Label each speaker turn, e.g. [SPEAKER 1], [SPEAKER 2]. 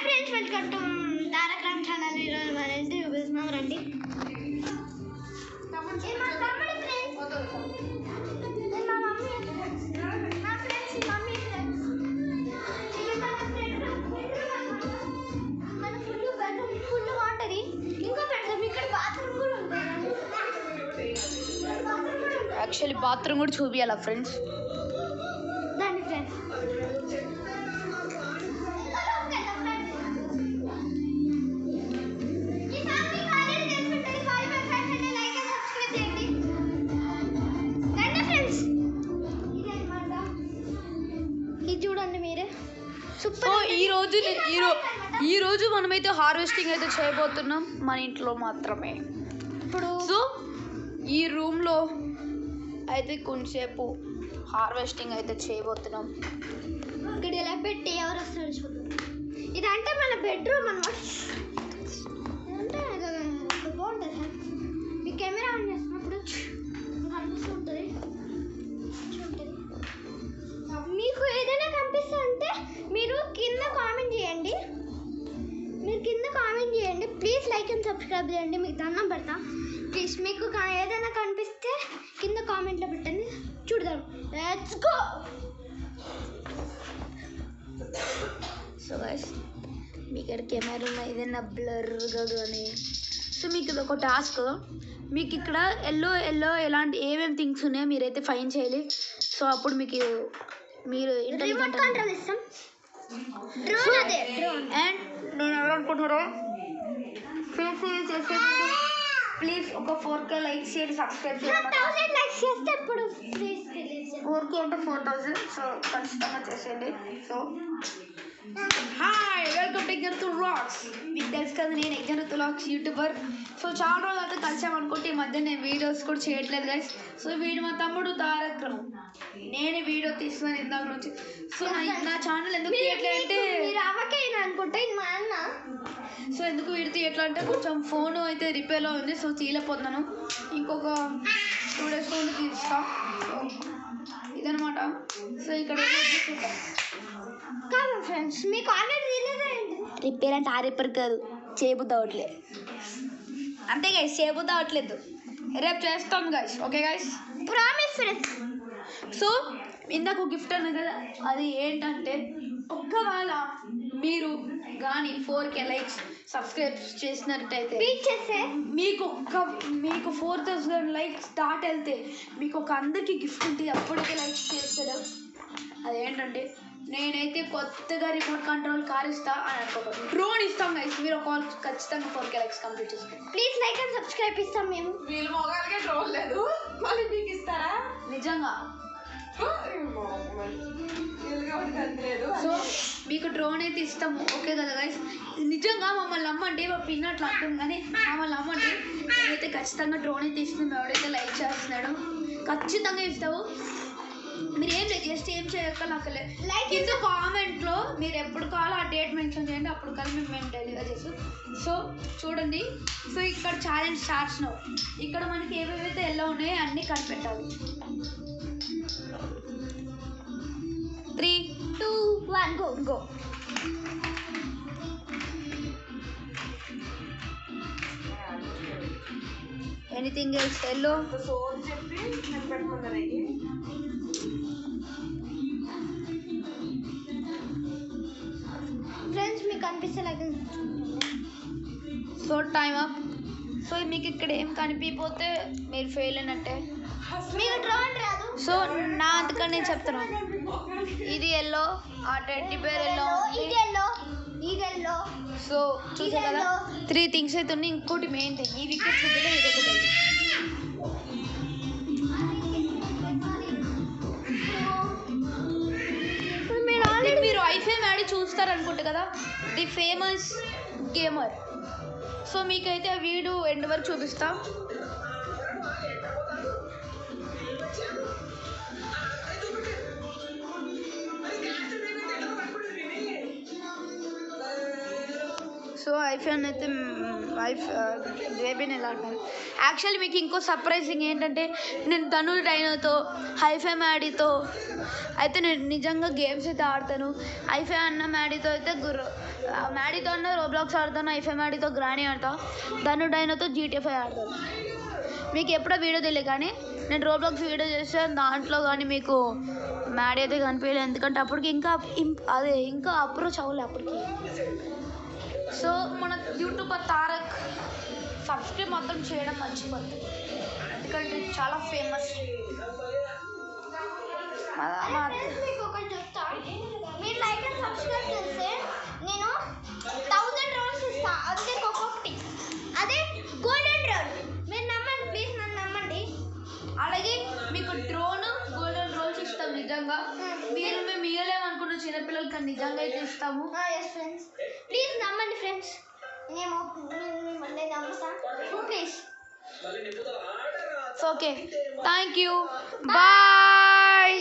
[SPEAKER 1] Friends, welcome to Tarak Ram channel. ఈరోజు మన ఇంటి చూపిస్తున్నాం, రండి. ఫుల్ బాగుంటుంది. ఇంకో ఫ్రెండ్స్, ఇక్కడ బాత్రూమ్ కూడా ఉంటుంది.
[SPEAKER 2] యాక్చువల్లీ బాత్రూమ్ కూడా చూపియాలా ఫ్రెండ్స్?
[SPEAKER 1] దాన్ని ఫ్రెండ్స్ చూడండి మీరే.
[SPEAKER 2] సో ఈ రోజు మనమైతే హార్వెస్టింగ్ అయితే చేయబోతున్నాం మన ఇంట్లో మాత్రమే.
[SPEAKER 1] ఇప్పుడు
[SPEAKER 2] సో ఈ రూమ్లో అయితే కొంచెంసేపు హార్వెస్టింగ్ అయితే చేయబోతున్నాం.
[SPEAKER 1] ఇక్కడ ఇలా పెట్టి ఎవరు వస్తారు చూద్దాం. ఇదంటే మన బెడ్రూమ్ అన్నమాట. ఇదంటే బాగుంటుంది. మీ కెమెరా ఆన్ చేసినప్పుడు కనిపిస్తుంటుంది. మీకు ఏదైనా కనిపిస్తా అంటే మీరు కింద కామెంట్ చేయండి. ప్లీజ్ లైక్ అండ్ సబ్స్క్రైబ్ చేయండి. మీకు దండం పెడతా ప్లీజ్. మీకు ఏదైనా కనిపిస్తే కింద కామెంట్లో పెట్టండి, చూడదాం. Let's go.
[SPEAKER 2] సో గైస్, మీ ఇక్కడ కెమెరా ఏదైనా బ్లర్గా కానీ, సో మీకు ఇది ఒక టాస్క్. మీకు ఇక్కడ ఎల్లో ఎలాంటి ఏమేమి థింగ్స్ ఉన్నాయో మీరైతే ఫైన్ చేయాలి. సో అప్పుడు మీకు మీరు
[SPEAKER 1] రిమోట్ కంట్రోల్ ఇస్తాం.
[SPEAKER 2] అండ్ నేను ఎవరు అనుకుంటున్నారో ప్లీజ్ ఒక 4K లైక్స్ చేయండి, సబ్స్క్రైబ్ చేయండి.
[SPEAKER 1] 1000 లైక్స్ చేస్తే ఇప్పుడు
[SPEAKER 2] 4K అంటే 4000. సో ఖచ్చితంగా చేసేయండి. So hi, welcome to exam to vlogs. మీకు తెలుసు కదా, నేను exam to vlogs YouTuber. So చాలా రోజులు అయితే కలిసామనుకుంటే ఈ మధ్య నేను వీడియోస్ కూడా చేయట్లేదు గైస్. సో వీడు మా తమ్ముడు తారక్ రామ్. నేను వీడియో తీస్తున్నాను ఇందాక నుంచి. సో నా ఛానల్ ఎందుకు తీయట్లేదు అంటే
[SPEAKER 1] అనుకుంటా ఇది మా అన్న.
[SPEAKER 2] సో ఎందుకు వీడితే ఎట్లా అంటే కొంచెం ఫోన్ అయితే రిపేర్లో ఉంది. సో తీయలేకపోతున్నాను. ఇంకొక 2 days ఫోన్ తీస్తా. ఇదనమాట. సో ఇక్కడ
[SPEAKER 1] కాదు ఫ్రెండ్స్, మీకు ఆల్రెడీ
[SPEAKER 2] రిపేర్ అంటే ఆ రిపేర్ కాదు, చేయబుద్ది అవ్వట్లేదు. అంతే గైస్, చేయబుద్ది అవ్వట్లేదు. రేపు చేస్తాం guys. Okay guys,
[SPEAKER 1] promise friends.
[SPEAKER 2] So ఇందాక గిఫ్ట్ అన్న కదా, అది ఏంటంటే ఒక్కవేళ మీరు కానీ 4K లైక్స్ సబ్స్క్రైబ్ చేసినట్టయితే మీకు 4000 లైక్స్ దాటి వెళ్తే మీకు ఒక అందరికీ గిఫ్ట్ ఉంటుంది. అప్పటికే లైక్స్ చేస్తారు. అదేంటంటే నేనైతే కొత్తగా రిమోట్ కంట్రోల్ కార్ ఇస్తా అని అనుకోకూడదు, డ్రోన్ ఇస్తాం గైస్. మీరు ఒక ఖచ్చితంగా 4K లైక్స్ కంప్లీట్ చేసుకోండి.
[SPEAKER 1] ప్లీజ్ లైక్ అండ్ సబ్స్క్రైబ్ ఇస్తాం మేము.
[SPEAKER 3] వీళ్ళు మొగాలకే డ్రోన్ లేదు, మళ్ళీ మీకు ఇస్తారా?
[SPEAKER 2] నిజంగా. సో మీకు డ్రోన్ అయితే ఇస్తాము. ఓకే కదా గైస్? నిజంగా మమ్మల్ని నమ్మండి. మా పిన్ అట్లా అంటుంది కానీ మమ్మల్ని నమ్మండి. మేమైతే ఖచ్చితంగా డ్రోన్ అయితే ఇస్తున్నాం. ఎవడైతే లైక్ చేస్తున్నాడో ఖచ్చితంగా ఇస్తావు. మీరు ఏం లేదు, జస్ట్ ఏం చేయక నాకు కింద కామెంట్లో మీరు ఎప్పుడు కావాలో ఆ డేట్ మెన్షన్ చేయండి. అప్పుడు కానీ మేము డెలివరీ చేస్తాం. సో చూడండి. సో ఇక్కడ ఛాలెంజ్ స్టార్ట్స్ నౌ. ఇక్కడ మనకి ఏవేవైతే ఎలా ఉన్నాయో అన్నీ కనిపెట్టాలి. 3, 2, 1 గో. Anything else? ఎల్లో
[SPEAKER 3] చెప్పి పెట్టుకున్నారు.
[SPEAKER 1] ఫ్రెండ్స్ మీకు అనిపిస్తే like.
[SPEAKER 2] So time up. So మీకు ఇక్కడ ఏం కనిపిపోతే మీరు ఫెయిల్ అయినట్టే.
[SPEAKER 1] మీకు డ్రోన్ రాదు.
[SPEAKER 2] సో నా అందుకని నేను చెప్తున్నాను. ఇది ఎల్లో, ఆ టెడ్డీ బేర్ ఎల్లో,
[SPEAKER 1] ఇది ఎల్లో.
[SPEAKER 2] సో చూసే కదా 3 థింగ్స్ అయితే ఉన్నాయి. ఇంకోటి మెయిన్ థింగ్, ఈ వికెట్స్ కూడా ఇదొకటి. మీరు ఐఫేమ్ యాడ్ చూస్తారనుకుంటే కదా, ది ఫేమస్ గేమర్. సో మీకైతే ఆ వీడియో ఎండ్ వరకు చూపిస్తా. సో ఐఫోన్ అయితే బేబీని ఎలా అంటారు. యాక్చువల్లీ మీకు ఇంకో సర్ప్రైజింగ్ ఏంటంటే నేను ధను డైనోతో హైఫై మ్యాడీతో అయితే నేను నిజంగా గేమ్స్ అయితే ఆడతాను. హైఫై అన్న మ్యాడీతో అయితే మ్యాడీతో అన్న రోబ్లాక్స్ ఆడతాను, హైఫై మ్యాడీతో గ్రానీ ఆడతాను, ధను డైనోతో జీటీఎఫ్ఐ ఆడతాను. మీకు ఎప్పుడో వీడియో తెలియదు కానీ నేను రోబ్లాక్స్ వీడియో చేసాను, దాంట్లో కానీ మీకు మ్యాడీ అయితే కనిపించలేదు, ఎందుకంటే అప్పటికి ఇంకా అప్రోచ్ అవ్వలేదు అప్పటికి. సో మన యూట్యూబర్ తారక్ సబ్స్క్రైబ్ మాత్రం చేయడం మర్చిపోతుంది, ఎందుకంటే చాలా ఫేమస్.
[SPEAKER 1] మీకు ఒకటి చెప్తా, మీరు లైక్ అండ్ సబ్స్క్రైబ్ చేస్తే నేను 1000 రోల్స్ ఇస్తా, అందుకే ఒక్కొక్కటి. అదే గోల్డెన్ రోల్. మీరు నమ్మండి ప్లీజ్, నన్ను నమ్మండి.
[SPEAKER 2] అలాగే మీకు డ్రోన్ గోల్డెన్ రోల్స్ ఇస్తాం నిజంగా. మేము ఇవ్వలేమనుకున్న చిన్నపిల్లలకి నిజంగా అయితే ఇస్తాము.
[SPEAKER 1] ఎస్ ఫ్రెండ్స్, ప్లీజ్ నమ్మండి ఫ్రెండ్స్, నేను మిమ్మల్ని నమ్ముతాను please.
[SPEAKER 2] Okay, thank you, bye.